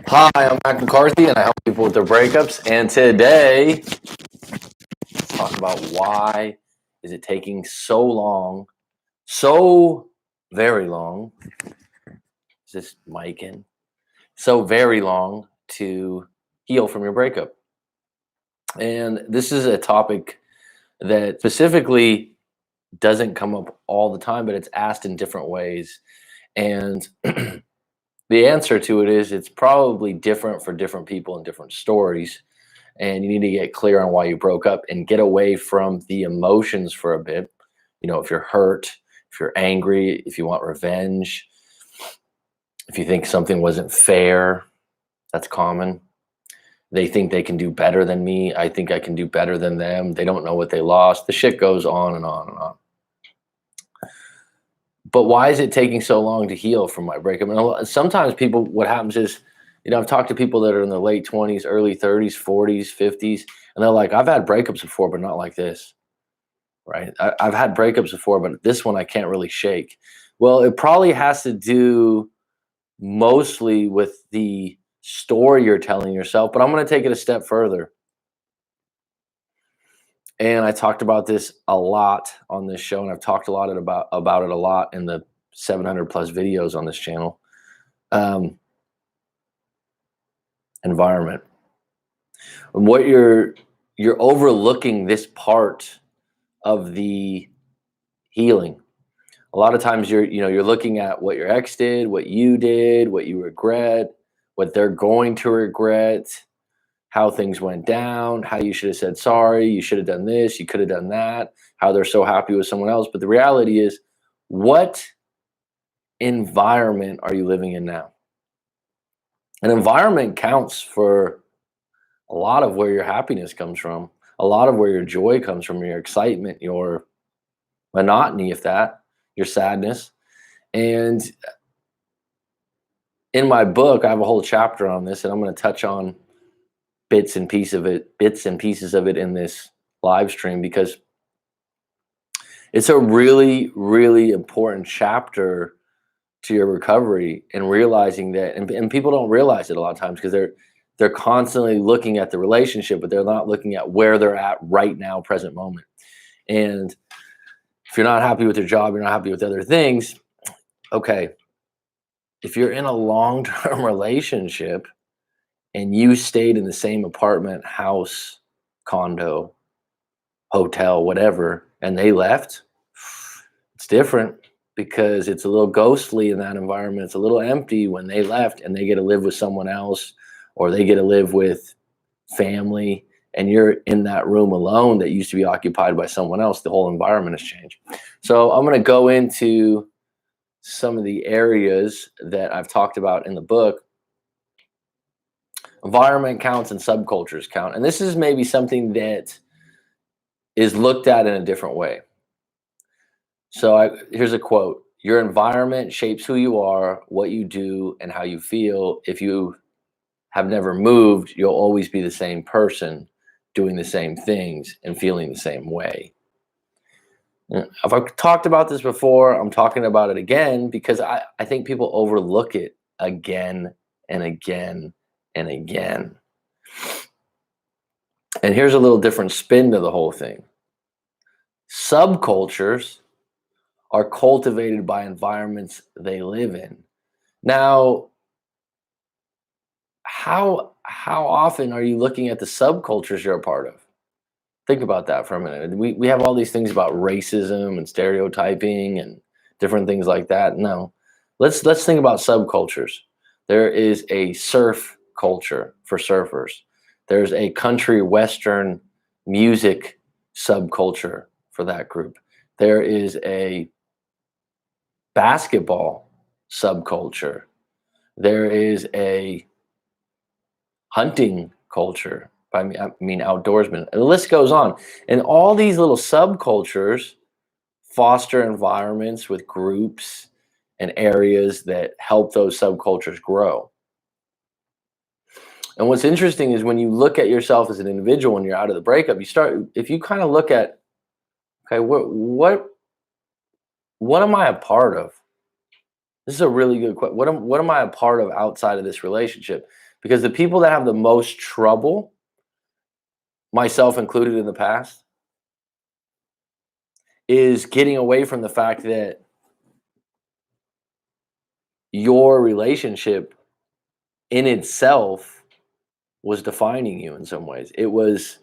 Hi, I'm Mac McCarthy, and I help people with their breakups. And today, let's talk about why is it taking so long, so very long. Is this mic in? So very long to heal from your breakup. And this is a topic that specifically doesn't come up all the time, but it's asked in different ways. And the answer to it is it's probably different for different people and different stories. And you need to get clear on why you broke up and get away from the emotions for a bit. You know, if you're hurt, if you're angry, if you want revenge, if you think something wasn't fair, that's common. They think they can do better than me. I think I can do better than them. They don't know what they lost. The shit goes on and on and on. But why is it taking so long to heal from my breakup? And sometimes people, what happens is, I've talked to people that are in their late 20s, early 30s, 40s, 50s, and they're like, I've had breakups before, but not like this, right? I've had breakups before, but this one I can't really shake. Well, it probably has to do mostly with the story you're telling yourself, but I'm going to take it a step further. And I talked about this a lot on this show, and I've talked a lot about it a lot in the 700 plus videos on this channel. Environment. And what you're overlooking this part of the healing. A lot of times you're looking at what your ex did, what you did, what you regret, what they're going to regret, how things went down, how you should have said sorry, you should have done this, you could have done that, how they're so happy with someone else. But the reality is, what environment are you living in now? An environment counts for a lot of where your happiness comes from, a lot of where your joy comes from, your excitement, your monotony, if that, your sadness. And in my book, I have a whole chapter on this, and I'm going to touch on bits and pieces of it in this live stream, because it's a really, really important chapter to your recovery, and realizing that, and people don't realize it a lot of times because they're constantly looking at the relationship, but they're not looking at where they're at right now, present moment. And if you're not happy with your job, you're not happy with other things. Okay. If you're in a long-term relationship and you stayed in the same apartment, house, condo, hotel, whatever, and they left, it's different, because it's a little ghostly in that environment. It's a little empty when they left and they get to live with someone else, or they get to live with family, and you're in that room alone that used to be occupied by someone else. The whole environment has changed. So I'm going to go into some of the areas that I've talked about in the book. Environment counts and subcultures count. And this is maybe something that is looked at in a different way. So here's a quote. Your environment shapes who you are, what you do, and how you feel. If you have never moved, you'll always be the same person, doing the same things and feeling the same way. If I've talked about this before, I'm talking about it again because I think people overlook it again and again and again. And here's a little different spin to the whole thing. Subcultures are cultivated by environments they live in. Now, how often are you looking at the subcultures you're a part of? Think about that for a minute. We have all these things about racism and stereotyping and different things like that. No, let's think about subcultures. There is a surf culture for surfers. There's a country western music subculture for that group. There is a basketball subculture. There is a hunting culture. I mean outdoorsmen. And the list goes on. And all these little subcultures foster environments with groups and areas that help those subcultures grow. And what's interesting is when you look at yourself as an individual when you're out of the breakup, if you kind of look at, okay, what am I a part of? This is a really good question. What am I a part of outside of this relationship? Because the people that have the most trouble, myself included in the past, is getting away from the fact that your relationship in itself was defining you in some ways. It was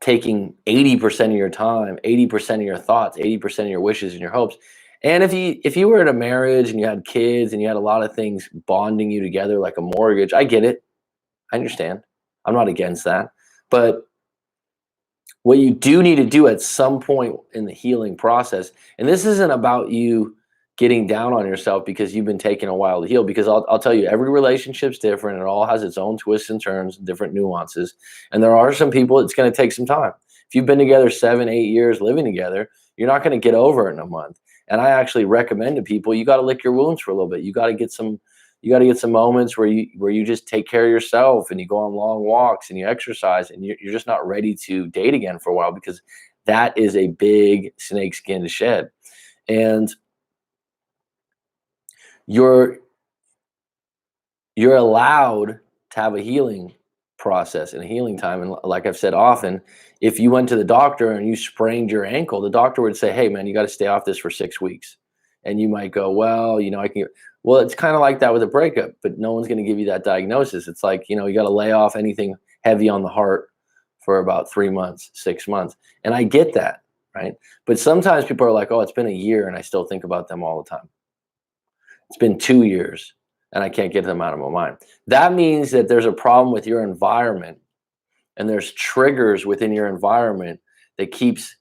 taking 80% of your time, 80% of your thoughts, 80% of your wishes and your hopes. And if you were in a marriage and you had kids and you had a lot of things bonding you together like a mortgage, I get it. I understand. I'm not against that. But what you do need to do at some point in the healing process, and this isn't about you getting down on yourself because you've been taking a while to heal, because I'll tell you, every relationship's different. It all has its own twists and turns, different nuances. And there are some people it's going to take some time. If you've been together 7, 8 years living together, you're not going to get over it in a month. And I actually recommend to people, you got to lick your wounds for a little bit. You got to get some moments where you just take care of yourself and you go on long walks and you exercise, and you're just not ready to date again for a while, because that is a big snake skin to shed. And you're allowed to have a healing process and a healing time. And like I've said often, if you went to the doctor and you sprained your ankle, the doctor would say, hey man, you got to stay off this for 6 weeks. And you might go, well, I can. Well, it's kind of like that with a breakup, but no one's going to give you that diagnosis. It's like, you got to lay off anything heavy on the heart for about 3 months, 6 months. And I get that, right? But sometimes people are like, oh, it's been a year and I still think about them all the time. It's been 2 years and I can't get them out of my mind. That means that there's a problem with your environment, and there's triggers within your environment that keeps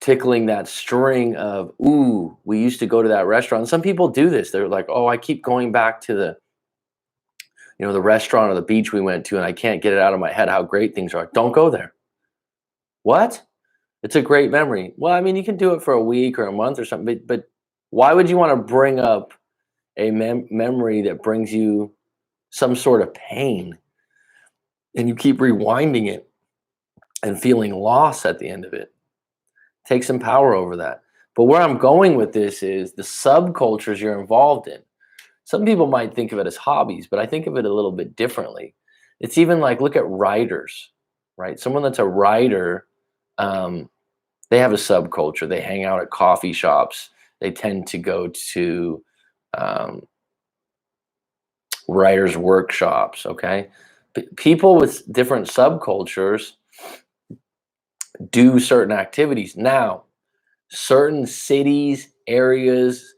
tickling that string of, ooh, we used to go to that restaurant. Some people do this. They're like, oh, I keep going back to the restaurant or the beach we went to, and I can't get it out of my head how great things are. Don't go there. What? It's a great memory. Well, I mean, you can do it for a week or a month or something, but why would you want to bring up a memory that brings you some sort of pain, and you keep rewinding it and feeling loss at the end of it? Take some power over that. But where I'm going with this is the subcultures you're involved in. Some people might think of it as hobbies, but I think of it a little bit differently. It's even like, look at writers, right? Someone that's a writer, they have a subculture. They hang out at coffee shops. They tend to go to writers' workshops, okay? People with different subcultures do certain activities. Now, certain cities, areas,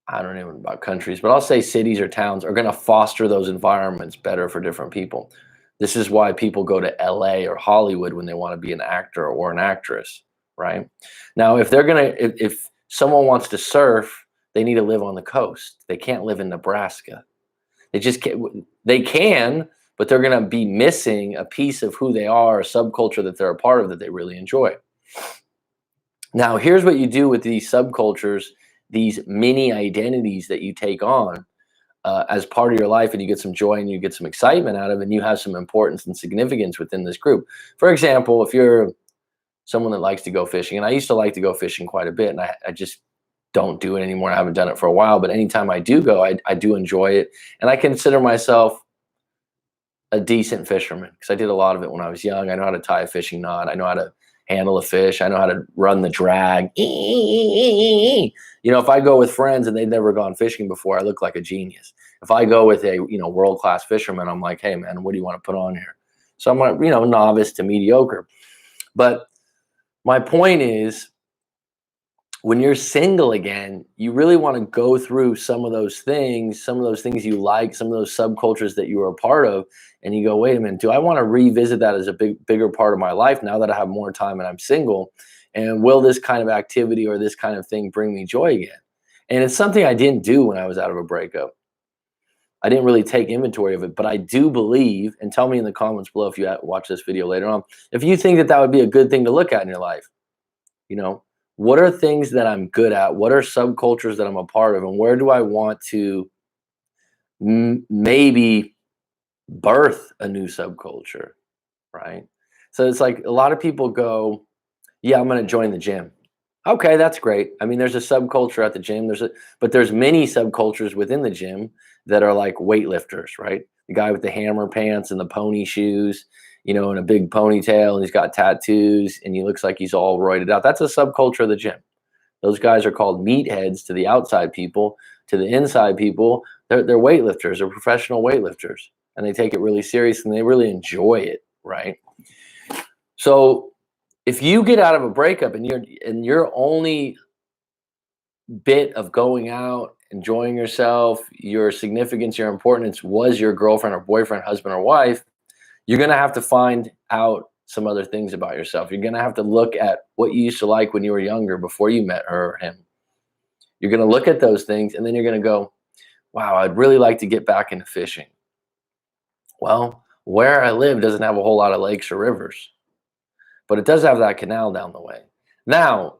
I don't know about countries, but I'll say cities or towns are going to foster those environments better for different people. This is why people go to LA or Hollywood when they want to be an actor or an actress, right? Now, if someone wants to surf, they need to live on the coast. They can't live in Nebraska. They just can't. They can, but they're going to be missing a piece of who they are, a subculture that they're a part of that they really enjoy. Now, here's what you do with these subcultures, these mini identities that you take on as part of your life, and you get some joy and you get some excitement out of it, and you have some importance and significance within this group. For example, if you're someone that likes to go fishing, and I used to like to go fishing quite a bit, and I just don't do it anymore. I haven't done it for a while, but anytime I do go, I do enjoy it. And I consider myself a decent fisherman because I did a lot of it when I was young. I know how to tie a fishing knot. I know how to handle a fish. I know how to run the drag. If I go with friends and they've never gone fishing before, I look like a genius. If I go with a world-class fisherman, I'm like, hey man, what do you want to put on here? So I'm like, novice to mediocre. But my point is, when you're single again, you really want to go through some of those things you like, some of those subcultures that you were a part of, and you go, wait a minute, do I want to revisit that as a bigger part of my life now that I have more time and I'm single? And will this kind of activity or this kind of thing bring me joy again? And it's something I didn't do when I was out of a breakup. I didn't really take inventory of it, but I do believe, and tell me in the comments below if you watch this video later on, if you think that would be a good thing to look at in your life. What are things that I'm good at? What are subcultures that I'm a part of? And where do I want to maybe birth a new subculture, right? So it's like a lot of people go, yeah, I'm going to join the gym. Okay, that's great. I mean, there's a subculture at the gym. But there's many subcultures within the gym that are like weightlifters, right? The guy with the hammer pants and the pony shoes, and a big ponytail, and he's got tattoos, and he looks like he's all roided out. That's a subculture of the gym. Those guys are called meatheads to the outside people. To the inside people, they're weightlifters, they're professional weightlifters, and they take it really serious and they really enjoy it, right? So if you get out of a breakup and your only bit of going out, enjoying yourself, your significance, your importance was your girlfriend or boyfriend, husband or wife, you're going to have to find out some other things about yourself. You're going to have to look at what you used to like when you were younger before you met her or him. You're going to look at those things and then you're going to go, wow, I'd really like to get back into fishing. Well, where I live doesn't have a whole lot of lakes or rivers, but it does have that canal down the way. Now,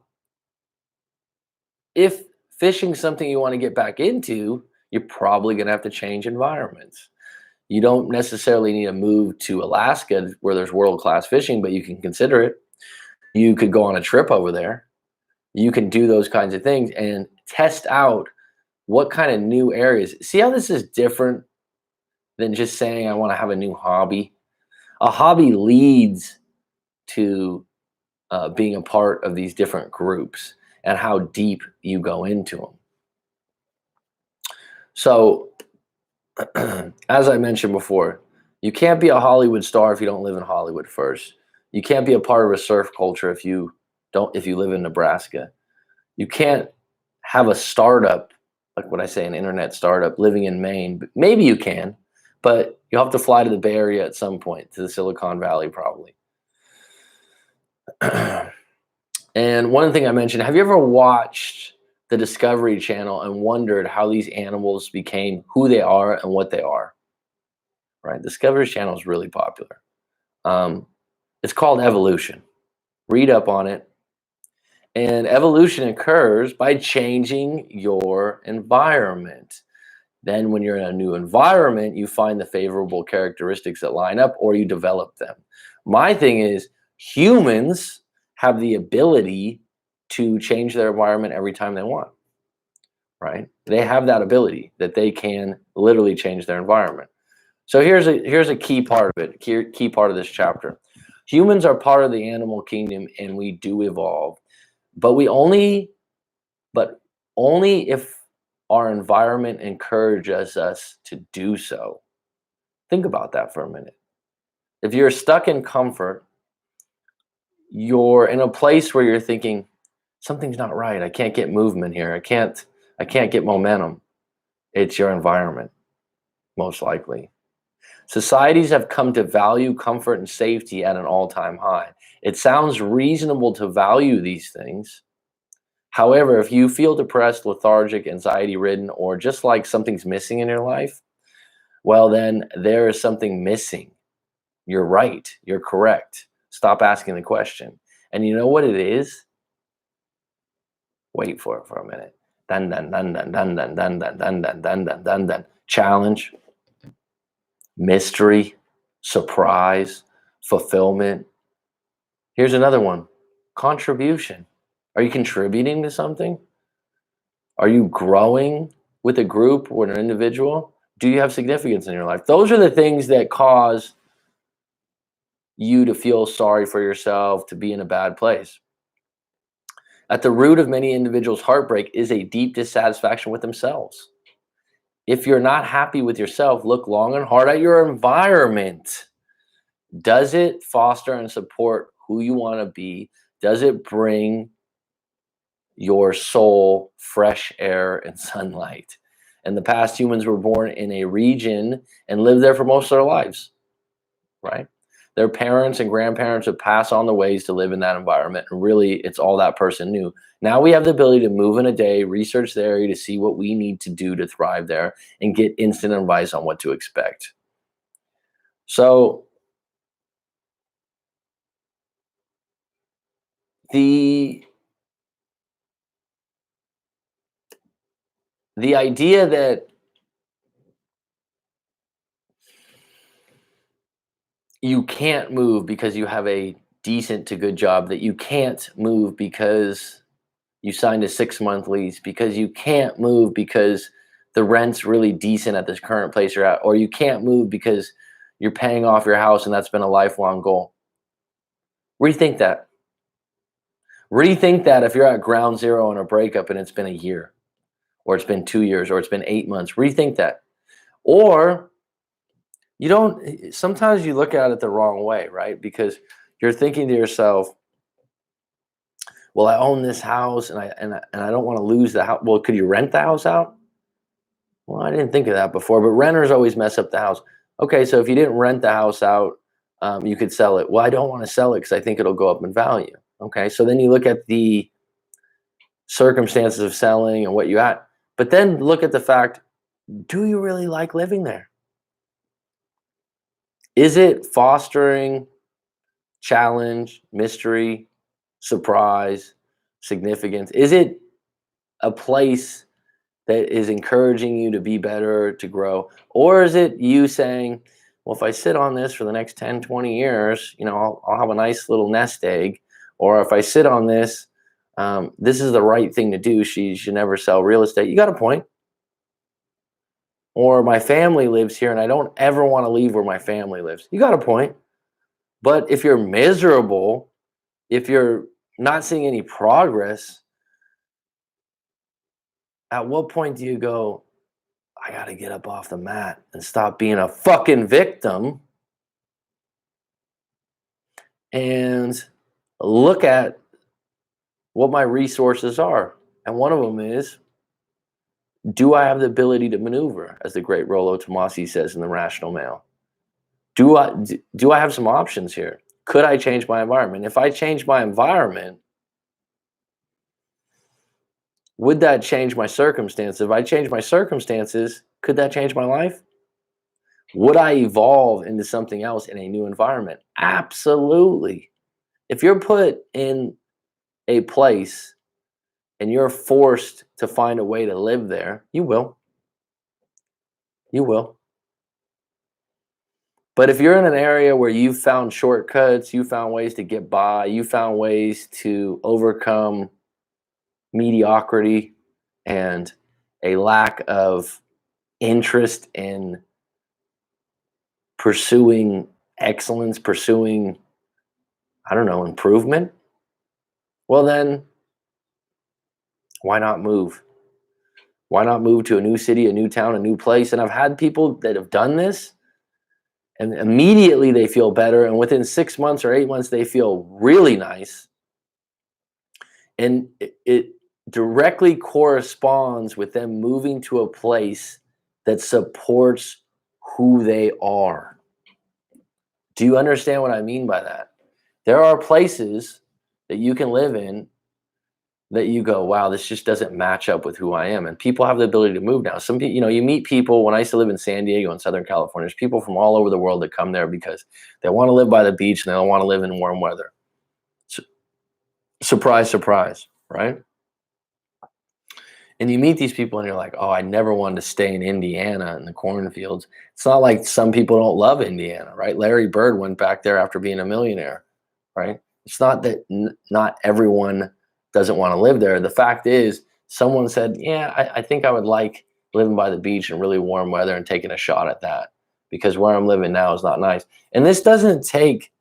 if fishing's something you want to get back into, you're probably going to have to change environments. You don't necessarily need to move to Alaska where there's world-class fishing, but you can consider it. You could go on a trip over there. You can do those kinds of things and test out what kind of new areas. See how this is different than just saying I want to have a new hobby? A hobby leads to being a part of these different groups and how deep you go into them. So, as I mentioned before, you can't be a Hollywood star if you don't live in Hollywood first. You can't be a part of a surf culture if you live in Nebraska. You can't have a startup, like what I say, an internet startup living in Maine. Maybe you can, but you'll have to fly to the Bay Area at some point, to the Silicon Valley probably. And one thing I mentioned, have you ever watched the Discovery Channel and wondered how these animals became who they are and what they are? Right? Discovery Channel is really popular. It's called evolution. Read up on it. And evolution occurs by changing your environment. Then when you're in a new environment, you find the favorable characteristics that line up or you develop them. My thing is humans have the ability to change their environment every time they want, right? They have that ability that they can literally change their environment. So here's a key part of it, key part of this chapter. Humans are part of the animal kingdom and we do evolve, but only if our environment encourages us to do so. Think about that for a minute. If you're stuck in comfort, you're in a place where you're thinking, something's not right. I can't get movement here. I can't get momentum. It's your environment, most likely. Societies have come to value comfort and safety at an all-time high. It sounds reasonable to value these things. However, if you feel depressed, lethargic, anxiety-ridden, or just like something's missing in your life, well, then there is something missing. You're right. You're correct. Stop asking the question. And you know what it is? Wait for it for a minute. Dun dun dun dun dun dun dun dun dun dun dun dun dun dun. Challenge, mystery, surprise, fulfillment. Here's another one. Contribution. Are you contributing to something? Are you growing with a group or an individual? Do you have significance in your life? Those are the things that cause you to feel sorry for yourself, to be in a bad place. At the root of many individuals' heartbreak is a deep dissatisfaction with themselves. If you're not happy with yourself, look long and hard at your environment. Does it foster and support who you want to be? Does it bring your soul fresh air and sunlight? In the past, humans were born in a region and lived there for most of their lives, right? Their parents and grandparents would pass on the ways to live in that environment. And really, it's all that person knew. Now we have the ability to move in a day, research the area to see what we need to do to thrive there, and get instant advice on what to expect. So the idea that you can't move because you have a decent to good job, that you can't move because you signed a 6-month lease because you can't move because the rent's really decent at this current place you're at, or you can't move because you're paying off your house and that's been a lifelong goal. Rethink that. Rethink that if you're at ground zero in a breakup and it's been a year, or it's been 2 years, or it's been 8 months. Rethink that. Or you don't, sometimes you look at it the wrong way, right? Because you're thinking to yourself, well, I own this house and I don't want to lose the house. Well, could you rent the house out? Well, I didn't think of that before, but renters always mess up the house. Okay, so if you didn't rent the house out, you could sell it. Well, I don't want to sell it because I think it'll go up in value. Okay, so then you look at the circumstances of selling and what you got, but then look at the fact, do you really like living there? Is it fostering challenge, mystery, surprise, significance? Is it a place that is encouraging you to be better, to grow? Or is it you saying, well, if I sit on this for the next 10, 20 years, I'll have a nice little nest egg. Or if I sit on this, this is the right thing to do. She should never sell real estate. You got a point. Or my family lives here and I don't ever want to leave where my family lives. You got a point. But if you're miserable, if you're not seeing any progress, at what point do you go, I got to get up off the mat and stop being a fucking victim and look at what my resources are? And one of them is, do I have the ability to maneuver, as the great Rollo Tomassi says in The Rational Male? Do I have some options here? Could I change my environment? If I change my environment, would that change my circumstances? If I change my circumstances, could that change my life? Would I evolve into something else in a new environment? Absolutely. If you're put in a place and you're forced to find a way to live there, you will. You will. But if you're in an area where you've found shortcuts, you found ways to get by, you found ways to overcome mediocrity and a lack of interest in pursuing excellence, pursuing, improvement, well then, why not move? Why not move to a new city, a new town, a new place? And I've had people that have done this and immediately they feel better. And within 6 months or 8 months, they feel really nice. And it directly corresponds with them moving to a place that supports who they are. Do you understand what I mean by that? There are places that you can live in that you go, wow, this just doesn't match up with who I am. And people have the ability to move now. Some people, you meet people. When I used to live in San Diego in Southern California, there's people from all over the world that come there because they want to live by the beach and they don't want to live in warm weather. So, surprise, surprise, right? And you meet these people and you're like, oh, I never wanted to stay in Indiana in the cornfields. It's not like some people don't love Indiana, right? Larry Bird went back there after being a millionaire, right? It's not that not everyone doesn't want to live there. The fact is, someone said, yeah, I think I would like living by the beach in really warm weather and taking a shot at that because where I'm living now is not nice. And this doesn't take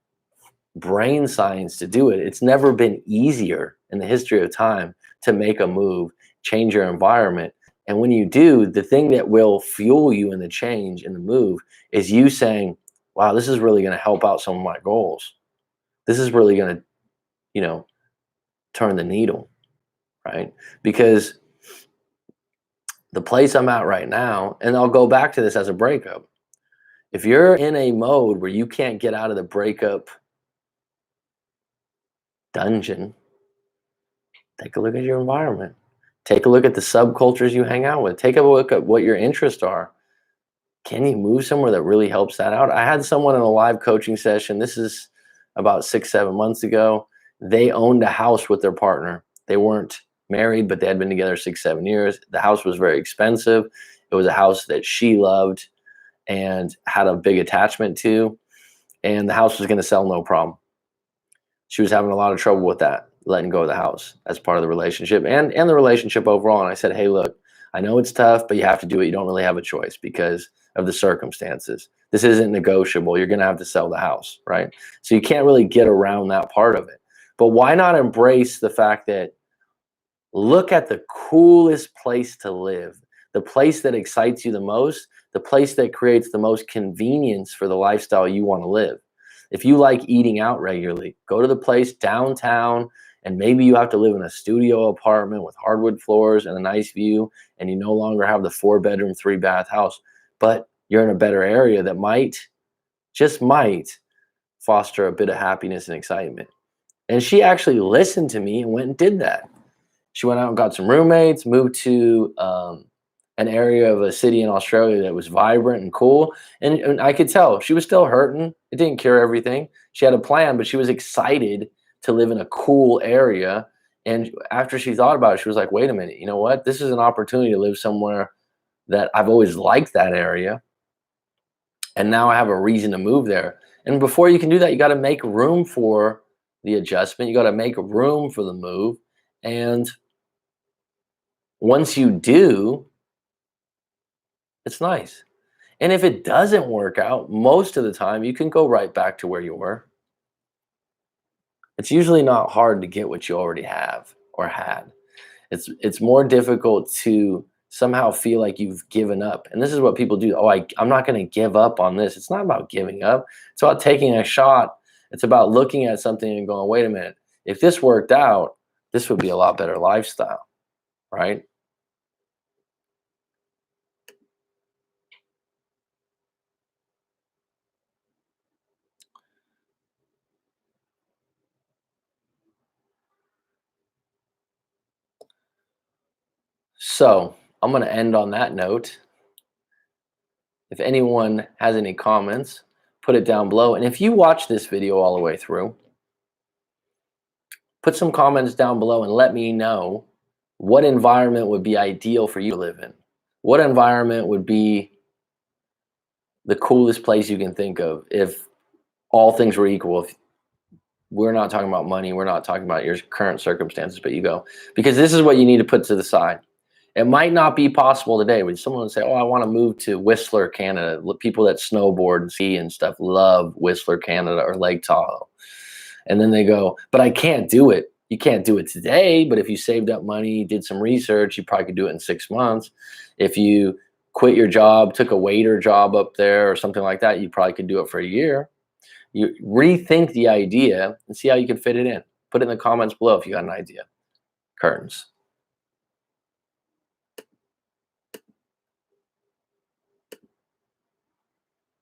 brain science to do it. It's never been easier in the history of time to make a move, change your environment. And when you do, the thing that will fuel you in the change and the move is you saying, wow, this is really going to help out some of my goals. This is really going to, turn the needle, right? Because the place I'm at right now, and I'll go back to this as a breakup. If you're in a mode where you can't get out of the breakup dungeon, take a look at your environment. Take a look at the subcultures you hang out with. Take a look at what your interests are. Can you move somewhere that really helps that out? I had someone in a live coaching session. This is about 6-7 months ago. They owned a house with their partner. They weren't married, but they had been together 6-7 years. The house was very expensive. It was a house that she loved and had a big attachment to, and the house was going to sell no problem. She was having a lot of trouble with that. letting go of the house as part of the relationship and the relationship overall. And I said, hey, look, I know it's tough, but you have to do it. You don't really have a choice because of the circumstances. This isn't negotiable. You're going to have to sell the house, right? So you can't really get around that part of it. But why not embrace the fact that look at the coolest place to live, the place that excites you the most, the place that creates the most convenience for the lifestyle you want to live. If you like eating out regularly, go to the place downtown, and maybe you have to live in a studio apartment with hardwood floors and a nice view, and you no longer have the 4-bedroom, 3-bath house, but you're in a better area that might, just might, foster a bit of happiness and excitement. And she actually listened to me and went and did that. She went out and got some roommates, moved to an area of a city in Australia that was vibrant and cool. And I could tell she was still hurting. It didn't cure everything. She had a plan, but she was excited to live in a cool area. And after she thought about it, she was like, wait a minute, you know what? This is an opportunity to live somewhere that I've always liked that area. And now I have a reason to move there. And before you can do that, you got to make room for the adjustment. You got to make room for the move. And once you do, it's nice. And if it doesn't work out, most of the time you can go right back to where you were. It's usually not hard to get what you already have or had. It's more difficult to somehow feel like you've given up. And this is what people do. Oh, I'm not going to give up on this. It's not about giving up. It's about taking a shot. It's about looking at something and going, wait a minute, if this worked out, this would be a lot better lifestyle, right? So I'm going to end on that note. If anyone has any comments, put it down below. And if you watch this video all the way through, put some comments down below and let me know what environment would be ideal for you to live in. What environment would be the coolest place you can think of if all things were equal? If we're not talking about money, we're not talking about your current circumstances, but you go, because this is what you need to put to the side. It might not be possible today. When someone would say, oh, I want to move to Whistler, Canada. People that snowboard and ski and stuff love Whistler, Canada, or Lake Tahoe. And then they go, but I can't do it. You can't do it today, but if you saved up money, did some research, you probably could do it in 6 months. If you quit your job, took a waiter job up there or something like that, you probably could do it for a year. You rethink the idea and see how you can fit it in. Put it in the comments below if you got an idea. Curtains.